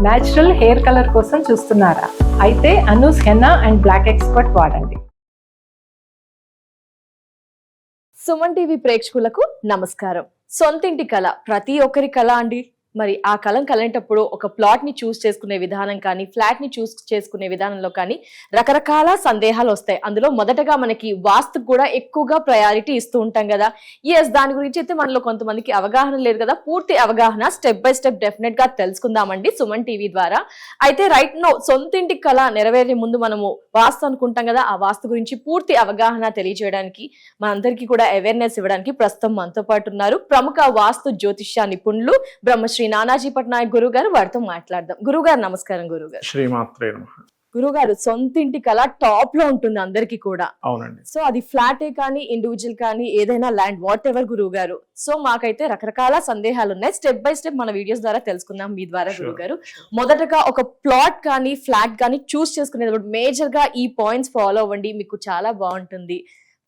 Natural hair colour కోసం చూస్తున్నారా? అయితే Anoos henna and black expert వాడండి. సుమన్ టీవీ ప్రేక్షకులకు నమస్కారం. సొంతింటి కళ ప్రతి ఒక్కరి కళ అండి. మరి ఆ కళం కలిగేటప్పుడు ఒక ప్లాట్ ని చూస్ చేసుకునే విధానం కానీ, ఫ్లాట్ ని చూస్ చేసుకునే విధానంలో కానీ రకరకాల సందేహాలు వస్తాయి. అందులో మొదటగా మనకి వాస్తుకు కూడా ఎక్కువగా ప్రయారిటీ ఇస్తూ ఉంటాం కదా. దాని గురించి అయితే మనలో కొంతమందికి అవగాహన లేదు కదా. పూర్తి అవగాహన స్టెప్ బై స్టెప్ డెఫినెట్ గా తెలుసుకుందామండి సుమన్ టీవీ ద్వారా. అయితే రైట్ నో సొంతింటి కళ నెరవేరే ముందు మనము వాస్తు అనుకుంటాం కదా. ఆ వాస్తు గురించి పూర్తి అవగాహన తెలియజేయడానికి, మనందరికీ కూడా అవేర్నెస్ ఇవ్వడానికి ప్రస్తుతం మనతో పాటు ఉన్నారు ప్రముఖ వాస్తు జ్యోతిష్య నిపుణులు బ్రహ్మశ్రీ నానాజీ పట్నాయక్ గురువు గారు. వారితో మాట్లాడదాం. గురువు గారు నమస్కారం. గురువు గారు శ్రీమాత్రే నమః. గురువు గారు, సొంతింటి కళ టాప్ లో ఉంటుంది అందరికి కూడా. అవునండి. సో అది ఫ్లాటే కానీ, ఇండివిజువల్ కానీ, ఏదైనా ల్యాండ్, వాట్ ఎవర్ గురువు గారు. సో మాకైతే రకరకాల సందేహాలు ఉన్నాయి. స్టెప్ బై స్టెప్ మన వీడియోస్ ద్వారా తెలుసుకుందాం మీ ద్వారా గురువు గారు. మొదటగా ఒక ప్లాట్ కానీ, ఫ్లాట్ కానీ చూస్ చేసుకునేటప్పుడు మేజర్ గా ఈ పాయింట్స్ ఫాలో అవ్వండి, మీకు చాలా బాగుంటుంది,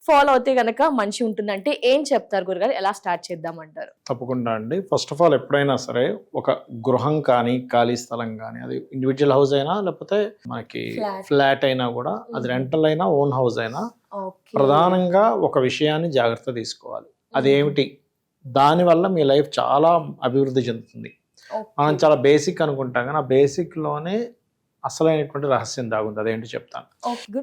ఫాలో అవుతే గనక మంచి ఉంటుంది అంటే ఏం చెప్తారు గురుగారు? ఎలా స్టార్ట్ చేద్దామంటారు? తప్పకుండా అండి. ఫస్ట్ ఆఫ్ ఆల్ ఎప్పుడైనా సరే ఒక గృహం కానీ, ఖాళీ స్థలం కానీ, అది ఇండివిజువల్ హౌస్ అయినా లేకపోతే మనకి ఫ్లాట్ అయినా కూడా, అది రెంటల్ అయినా ఓన్ హౌస్ అయినా, ప్రధానంగా ఒక విషయాన్ని జాగ్రత్త తీసుకోవాలి. అదేమిటి? దానివల్ల మీ లైఫ్ చాలా అభివృద్ధి చెందుతుంది. మనం చాలా బేసిక్ అనుకుంటాం కానీ ఆ బేసిక్ లోనే అసలైనటువంటి రహస్యం దాగుంది. అదేంటి చెప్తాను.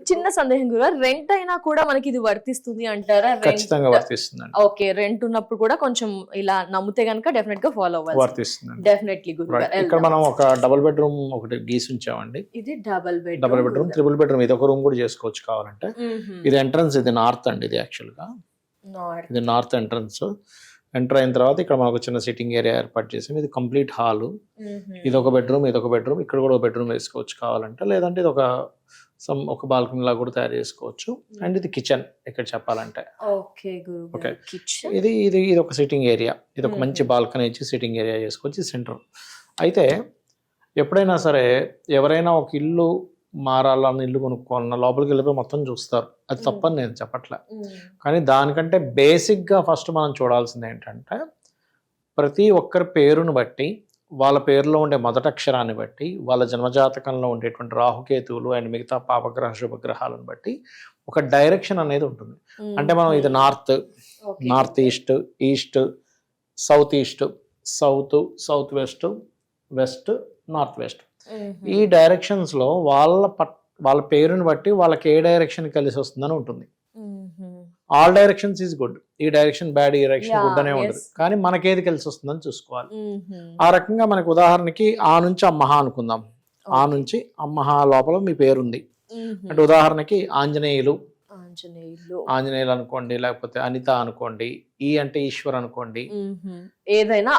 చిన్న సందేహం గురుగారు, రెంట్ అయినా కూడా మనకి ఇది వర్తిస్తుంది అంటారా? ఖచ్చితంగా వర్తిస్తుందండి. ఓకే, రెంట్ ఉన్నప్పుడు కూడా కొంచెం ఇలా నమ్మితే గనక డెఫినెట్ గా ఫాలో అవ్వాలి. వర్తిస్తుందండి. డెఫినెట్లీ గురుగారు. ఇక్కడ మనం ఒక డబుల్ బెడ్రూమ్ ఒకటి గీసి ఉంచామండి. ఇది డబుల్ బెడ్రూమ్, త్రిబుల్ బెడ్రూమ్, ఇది ఒక రూమ్ కూడా చేసుకోవచ్చు కావాలంటే. ఇది ఎంట్రన్స్, ఇది నార్త్ అండి. ఇది యాక్చువల్ గా ఇది నార్త్ ఎంట్రన్స్. ఎంటర్ అయిన తర్వాత ఇక్కడ మనకు చిన్న సిట్టింగ్ ఏరియా ఏర్పాటు చేసాం. ఇది కంప్లీట్ హాల్. ఇది ఒక బెడ్రూమ్, ఇది ఒక బెడ్రూమ్, ఇక్కడ కూడా ఒక బెడ్రూమ్ వేసుకోవచ్చు కావాలంటే, లేదంటే ఇది ఒక బాల్కనీ లా కూడా తయారు చేసుకోవచ్చు. అండ్ ఇది కిచెన్ ఇక్కడ చెప్పాలంటే. ఓకే, ఇది ఇది ఇది ఒక సిట్టింగ్ ఏరియా. ఇది ఒక మంచి బాల్కనీ ఇచ్చి సిట్టింగ్ ఏరియా చేసుకోవచ్చు. సెంటర్. అయితే ఎప్పుడైనా సరే ఎవరైనా ఒక ఇల్లు మారాలన్న, ఇల్లు కొనుక్కోవాలన్న లోపలికి వెళ్ళిపోయి మొత్తం చూస్తారు. అది తప్పని నేను చెప్పట్లే. కానీ దానికంటే బేసిక్గా ఫస్ట్ మనం చూడాల్సింది ఏంటంటే, ప్రతి ఒక్కరి పేరును బట్టి, వాళ్ళ పేరులో ఉండే మొదటి అక్షరాన్ని బట్టి, వాళ్ళ జన్మజాతకంలో ఉండేటువంటి రాహుకేతువులు అండ్ మిగతా పాపగ్రహ శుభగ్రహాలను బట్టి ఒక డైరెక్షన్ అనేది ఉంటుంది. అంటే మనం ఇది north, north east, east, south east, south, south west, west, north west, ఈ డైరెక్షన్స్ లో వాళ్ళ పేరుని బట్టి వాళ్ళకి ఏ డైరెక్షన్ కలిసి వస్తుందని ఉంటుంది. All directions is good. ఈ డైరెక్షన్ బ్యాడ్, ఈ డైరెక్షన్ గుడ్ అనే ఉండదు. కానీ మనకేది కలిసి వస్తుందని చూసుకోవాలి. ఆ రకంగా మనకు ఉదాహరణకి ఆ నుంచి అమ్మహ అనుకుందాం. ఆ నుంచి అమ్మహ లోపల మీ పేరుంది అంటే, ఉదాహరణకి ఆంజనేయులు అనుకోండి, లేకపోతే అనిత అనుకోండి, ఈ అంటే ఈశ్వర్ అనుకోండి, ఏదైనా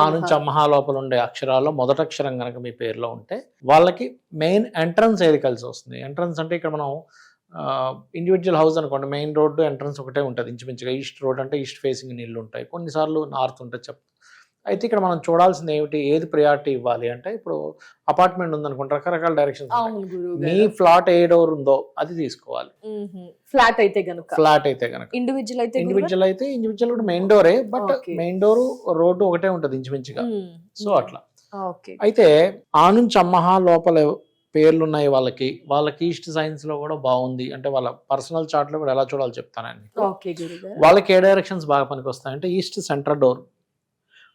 ఆ నుంచి అమ్మహ లోపల ఉండే అక్షరాల్లో మొదటి అక్షరం కనుక మీ పేరులో ఉంటే వాళ్ళకి మెయిన్ ఎంట్రన్స్ ఏది కలిసి వస్తుంది. ఎంట్రన్స్ అంటే ఇక్కడ మనం ఇండివిజువల్ హౌస్ అనుకోండి, మెయిన్ రోడ్డు ఎంట్రన్స్ ఒకటే ఉంటుంది ఇంచుమించుగా. ఈస్ట్ రోడ్ అంటే ఈస్ట్ ఫేసింగ్ ఇల్లు ఉంటాయి, కొన్నిసార్లు నార్త్ ఉంటాయి. అయితే ఇక్కడ మనం చూడాల్సింది ఏమిటి, ఏది ప్రయారిటీ ఇవ్వాలి అంటే, ఇప్పుడు అపార్ట్మెంట్ ఉందనుకోండి, రకరకాల డైరెక్షన్స్. మీ ఫ్లాట్ ఏ డోర్ ఉందో అది తీసుకోవాలి. ఫ్లాట్ అయితే గనుక ఇండివిజువల్ అయితే ఇండివిజువల్ కూడా మెయిన్ డోరే, బట్ మెయిన్ డోర్ రోడ్డు ఒకటే ఉంటది ఇంచుమించుగా. సో అట్లా. అయితే ఆ నుంచి అమ్మహ లోపల పేర్లు ఉన్నాయి వాళ్ళకి ఈస్ట్ సైన్స్ లో కూడా బాగుంది అంటే, వాళ్ళ పర్సనల్ చార్ట్ లో కూడా ఎలా చూడాలో చెప్తానండి. వాళ్ళకి ఏ డైరెక్షన్స్ బాగా పనికి వస్తాయి అంటే, ఈస్ట్ సెంటర్ డోర్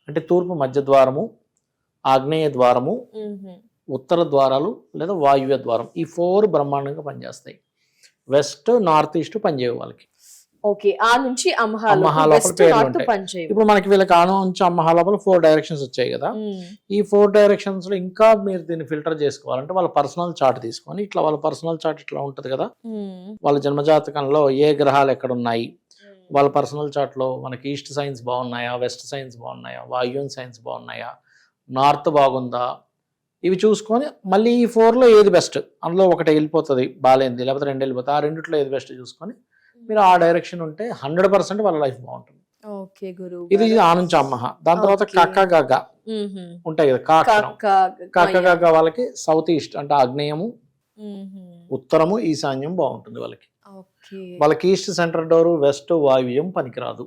అంటే తూర్పు మధ్య ద్వారము, ఆగ్నేయ ద్వారము, ఉత్తర ద్వారాలు లేదా వాయువ్య ద్వారం, ఈ 4 బ్రహ్మాండంగా పనిచేస్తాయి. వెస్ట్, నార్త్, ఈస్ట్ పనిచేయవు వాళ్ళకి. ఇప్పుడు మనకి వీళ్ళకి ఆ నుంచి అమ్మహ లోపల 4 డైరెక్షన్స్ వచ్చాయి కదా. ఈ 4 డైరెక్షన్స్ లో ఇంకా మీరు దీన్ని ఫిల్టర్ చేసుకోవాలంటే వాళ్ళ పర్సనల్ చార్ట్ తీసుకొని, ఇట్లా వాళ్ళ పర్సనల్ చార్ట్ ఇట్లా ఉంటది కదా, వాళ్ళ జన్మజాతకంలో ఏ గ్రహాలు ఎక్కడ ఉన్నాయి, వాళ్ళ పర్సనల్ చార్ట్లో మనకి ఈస్ట్ సైన్స్ బాగున్నాయా, వెస్ట్ సైన్స్ బాగున్నాయా, వాయువ్యం సైన్స్ బాగున్నాయా, నార్త్ బాగుందా, ఇవి చూసుకొని మళ్ళీ ఈ 4లో ఏది బెస్ట్, అందులో ఒకటి వెళ్ళిపోతుంది బాగాలేంది, లేకపోతే 2 వెళ్ళిపోతుంది, ఆ రెండిట్లో ఏది బెస్ట్ చూసుకొని మీరు ఆ డైరెక్షన్ ఉంటే 100% వాళ్ళ లైఫ్ బాగుంటుంది. ఇది ఆ నుంచి అమ్మహ. దాని తర్వాత కక్కగగ్గ ఉంటాయి కదా, కక్కగగ్గ వాళ్ళకి సౌత్ ఈస్ట్ అంటే ఆగ్నేయము, ఉత్తరము, ఈశాన్యం బాగుంటుంది వాళ్ళకి. వాళ్ళకి ఈస్ట్ సెంటర్ డోరు, వెస్ట్, వాయువ్యం పనికిరాదు.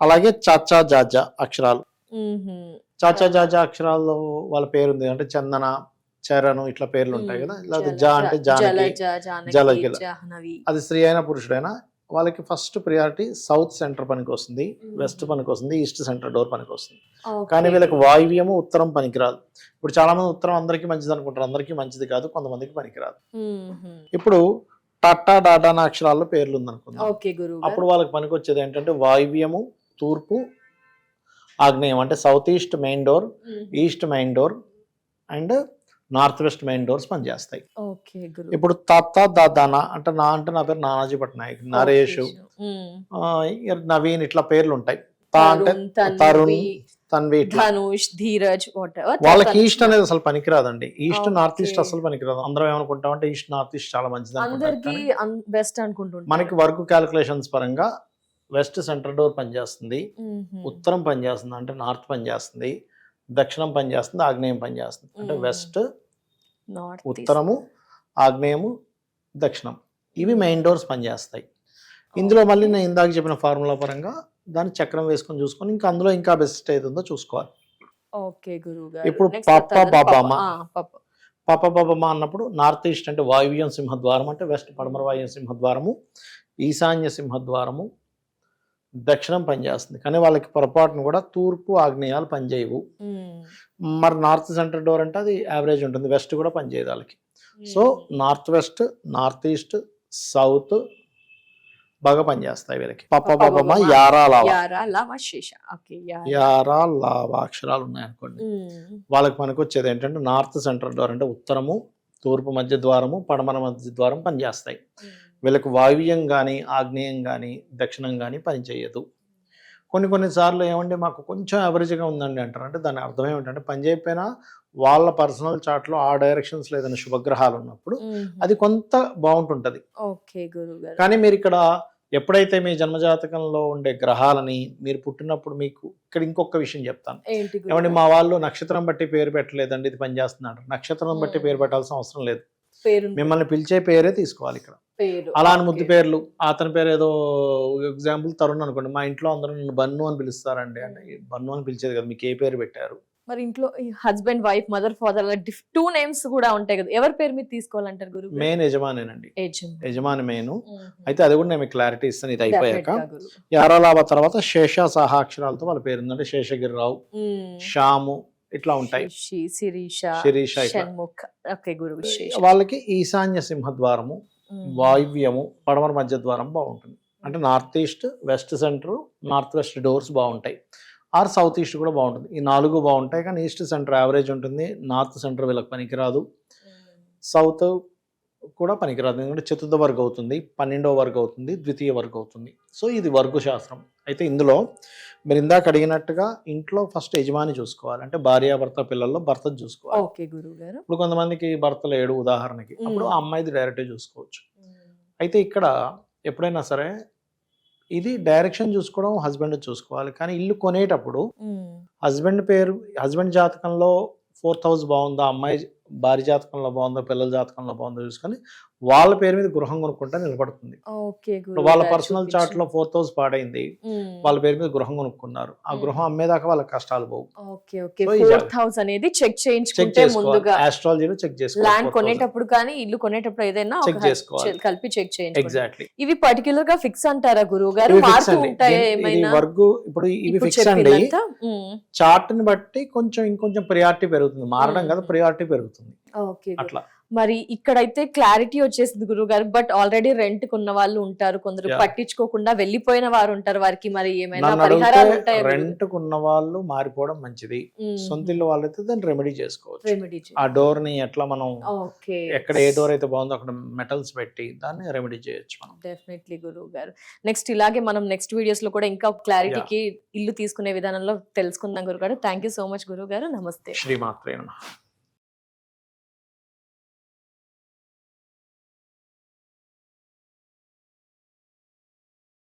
అలాగే చాచా జాజా అక్షరాలు చాచా చాచా అక్షరాల్లో వాళ్ళ పేరు ఉంది అంటే చందన, చరణు ఇట్లా పేర్లు ఉంటాయి కదా. లేదా జా అంటే జానకి, జలకి, జాహ్నవి. అది స్త్రీ అయినా పురుషుడైనా వాళ్ళకి ఫస్ట్ ప్రియారిటీ సౌత్ సెంటర్ పనికి వస్తుంది, వెస్ట్ పనికి వస్తుంది, ఈస్ట్ సెంటర్ డోర్ పనికి వస్తుంది. కానీ వీళ్ళకి వాయువ్యము ఉత్తరం పనికిరాదు. ఇప్పుడు చాలా మంది ఉత్తరం అందరికీ మంచిది అనుకుంటారు, అందరికీ మంచిది కాదు, కొంతమందికి పనికిరాదు. ఇప్పుడు టాటా డాటా అనే అక్షరాల్లో పేర్లు ఉందనుకుందాం, అప్పుడు వాళ్ళకి పనికి వచ్చేది ఏంటంటే వాయువ్యము, తూర్పు, ఆగ్నేయం అంటే south east main door, east main door and north west main doors పనిచేస్తాయి. ఇప్పుడు తాత దాదానా అంటే నా పేరు నానాజీ పట్నాయక్, నరేష్, నవీన్ ఇట్లా పేర్లు ఉంటాయి. తా అంటే తరుణ్, తన్వి, ధనుష్, ధీరజ్, వాళ్ళకి ఈస్ట్ అనేది అసలు పనికిరాదండి. ఈస్ట్ నార్త్ ఈస్ట్ అసలు పనికిరాదు. అందరం ఏమనుకుంటాం అంటే ఈస్ట్ నార్త్ ఈస్ట్ చాలా మంచిది అనుకుంటాం. మనకి వర్క్ క్యాలిక్యులేషన్స్ పరంగా వెస్ట్ సెంటర్ డోర్ పనిచేస్తుంది, ఉత్తరం పనిచేస్తుంది అంటే నార్త్ పనిచేస్తుంది, దక్షిణం పనిచేస్తుంది, ఆగ్నేయం పనిచేస్తుంది అంటే వెస్ట్, ఉత్తరము, ఆగ్నేయము, దక్షిణం ఇవి మెయిన్ డోర్స్ పనిచేస్తాయి. ఇందులో మళ్ళీ నేను ఇందాక చెప్పిన ఫార్ములా పరంగా దాన్ని చక్రం వేసుకొని చూసుకొని ఇంకా అందులో ఇంకా బెస్ట్ ఏదో చూసుకోవాలి. ఇప్పుడు పాప బాబమ్మ అన్నప్పుడు నార్త్ ఈస్ట్ అంటే వాయువ్యం సింహద్వారం అంటే వెస్ట్ పడమర వాయువ్యం సింహద్వారము, ఈశాన్య సింహద్వారము, దక్షిణం పనిచేస్తుంది. కానీ వాళ్ళకి పొరపాటును కూడా తూర్పు, ఆగ్నేయాలు పనిచేయవు. మరి నార్త్ సెంటర్ డోర్ అంటే అది యావరేజ్ ఉంటుంది, వెస్ట్ కూడా పనిచేయదు వాళ్ళకి. So north west, north east, south బాగా పనిచేస్తాయి వీళ్ళకి. పప్ప పాపమ్మ యారా లావా అక్షరాలు ఉన్నాయనుకోండి, వాళ్ళకి మనకు వచ్చేది ఏంటంటే నార్త్ సెంటర్ డోర్ అంటే ఉత్తరము, తూర్పు మధ్య ద్వారము, పడమర మధ్య ద్వారం పనిచేస్తాయి. వీళ్ళకి వాయువ్యం కానీ, ఆగ్నేయం కానీ, దక్షిణం కానీ పనిచేయదు. కొన్నిసార్లు ఏమంటే మాకు కొంచెం యావరేజ్గా ఉందండి అంటారు. అంటే దాని అర్థం ఏమిటంటే పని చేయకపోయినా వాళ్ళ పర్సనల్ చార్ట్లో ఆ డైరెక్షన్స్లో ఏదైనా శుభగ్రహాలు ఉన్నప్పుడు అది కొంత బాగుంటుంటది. కానీ మీరు ఇక్కడ ఎప్పుడైతే మీ జన్మజాతకంలో ఉండే గ్రహాలని మీరు పుట్టినప్పుడు మీకు ఇక్కడ ఇంకొక విషయం చెప్తాను. ఏమంటే మా వాళ్ళు నక్షత్రం బట్టి పేరు పెట్టలేదండి ఇది పనిచేస్తుంది. నక్షత్రం బట్టి పేరు పెట్టాల్సిన అవసరం లేదు, మిమ్మల్ని పిలిచే పేరే తీసుకోవాలి ఇక్కడ. అలా అని ముద్దు పేర్లు, అతని పేరు ఏదో ఎగ్జాంపుల్ తరుణ్ అనుకోండి, మా ఇంట్లో అందరూ నన్ను బన్ను అని పిలుస్తారండి అంటే బన్ను అని పిలిచేది కదా, మీకు ఏ పేరు పెట్టారు? మరి ఇంట్లో హస్బెండ్, వైఫ్, మదర్, ఫాదర్ అలా 2 నేమ్స్ కూడా ఉంటాయి కదా, ఎవరి పేరు మీరు తీసుకోవాలంటారు గురు? మెయిన్ యజమానేనండి, యజమాని మెయిన్. అయితే అది కూడా నేను క్లారిటీ ఇస్తాను ఇది అయిపోయాక. యారాలాభ తర్వాత శేష సహా అక్షరాలతో వాళ్ళ పేరు ఉందంటే శేషగిరిరావు, శ్యాము ఇట్లా ఉంటాయి, శిరీష. వాళ్ళకి ఈశాన్య సింహద్వారము, వాయువ్యము, పడమర మధ్య ద్వారం బాగుంటుంది. అంటే north east, west centre, north west doors బాగుంటాయి. ఆర్ సౌత్ ఈస్ట్ కూడా బాగుంటుంది. ఈ 4 బాగుంటాయి. కానీ ఈస్ట్ సెంటర్ యావరేజ్ ఉంటుంది, నార్త్ సెంటర్ వీళ్ళకి పనికిరాదు, సౌత్ కూడా పనికిరాదు. ఎందుకంటే చతుర్థ వర్గం అవుతుంది, 12వ వర్గం అవుతుంది, ద్వితీయ వర్గం అవుతుంది. సో ఇది వర్గ శాస్త్రం. అయితే ఇందులో మీరు ఇందాక అడిగినట్టుగా ఇంట్లో ఫస్ట్ యజమాని చూసుకోవాలి. అంటే భార్యాభర్త, పిల్లల్లో భర్త చూసుకోవాలి. ఇప్పుడు కొంతమందికి భర్త లేడు ఉదాహరణకి, అప్పుడు ఆ అమ్మాయిది డైరెక్ట్గా చూసుకోవచ్చు. అయితే ఇక్కడ ఎప్పుడైనా సరే ఇది డైరెక్షన్ చూసుకోవడం హస్బెండ్ చూసుకోవాలి. కానీ ఇల్లు కొనేటప్పుడు హస్బెండ్ జాతకంలో 4th హౌస్ బాగుందా, అమ్మాయి భార్య జాతకంలో బాగుందో, పిల్లల జాతకంలో బాగుందో చూసుకొని వాళ్ళ పేరు మీద గృహం కొనుక్కుంటే నిలబడుతుంది. వాళ్ళ పర్సనల్ చార్ట్ లో 4th హౌస్ పాడైంది, వాళ్ళ పేరు మీద గృహం కొనుక్కున్నారు, ఆ గృహం అమ్మేదాకా వాళ్ళకి కష్టాలు పోవు. ఆస్ట్రాలజీలో చెక్ చేసుకోవాలి. కొనేటప్పుడు కానీ ఇల్లు కొనేటప్పుడు ఏదైనా చెక్ చేసుకోవాలి, కలిపి చెక్ చేయండి. ఎగ్జాక్ట్లీ. ఇవి పర్టికులర్ గా ఫిక్స్ అంటారా గురువు గారు? ఇప్పుడు ఇవి ఫిక్స్ అండి. చార్ట్ ని బట్టి కొంచెం ఇంకొంచెం ప్రియారిటీ పెరుగుతుంది, మారడం కదా ప్రియారిటీ పెరుగుతుంది అట్లా. మరి ఇక్కడైతే క్లారిటీ వచ్చేసింది గురువు గారు. బట్ ఆల్రెడీ రెంట్ కొన్న వాళ్ళు ఉంటారు, కొందరు పట్టించుకోకుండా వెళ్ళిపోయిన వారు ఉంటారు, వారికి మరి ఏమైనా పరిహారాలు ఉంటాయి? రెంట్ కొన్న వాళ్ళు మారిపోవడం మంచిది, సొంత ఇల్లు వాళ్ళైతే దాన్ని రెమెడీ చేసుకోవచ్చు. ఆ డోర్ ని ఎట్లా మనం ఎక్కడ ఏ డోర్ అయితే బాగుందో అక్కడ మెటల్స్ పెట్టి దాన్ని రెమెడీ చేయొచ్చు మనం. డెఫినెట్లీ గురువు గారు. నెక్స్ట్ ఇలాగే మనం నెక్స్ట్ వీడియోస్ లో కూడా ఇంకా క్లారిటీకి ఇల్లు తీసుకునే విధానంలో తెలుసుకుందాం గురువు గారు. థ్యాంక్ యూ సో మచ్ గురువు గారు. నమస్తే. శ్రీమాత్రే నమః.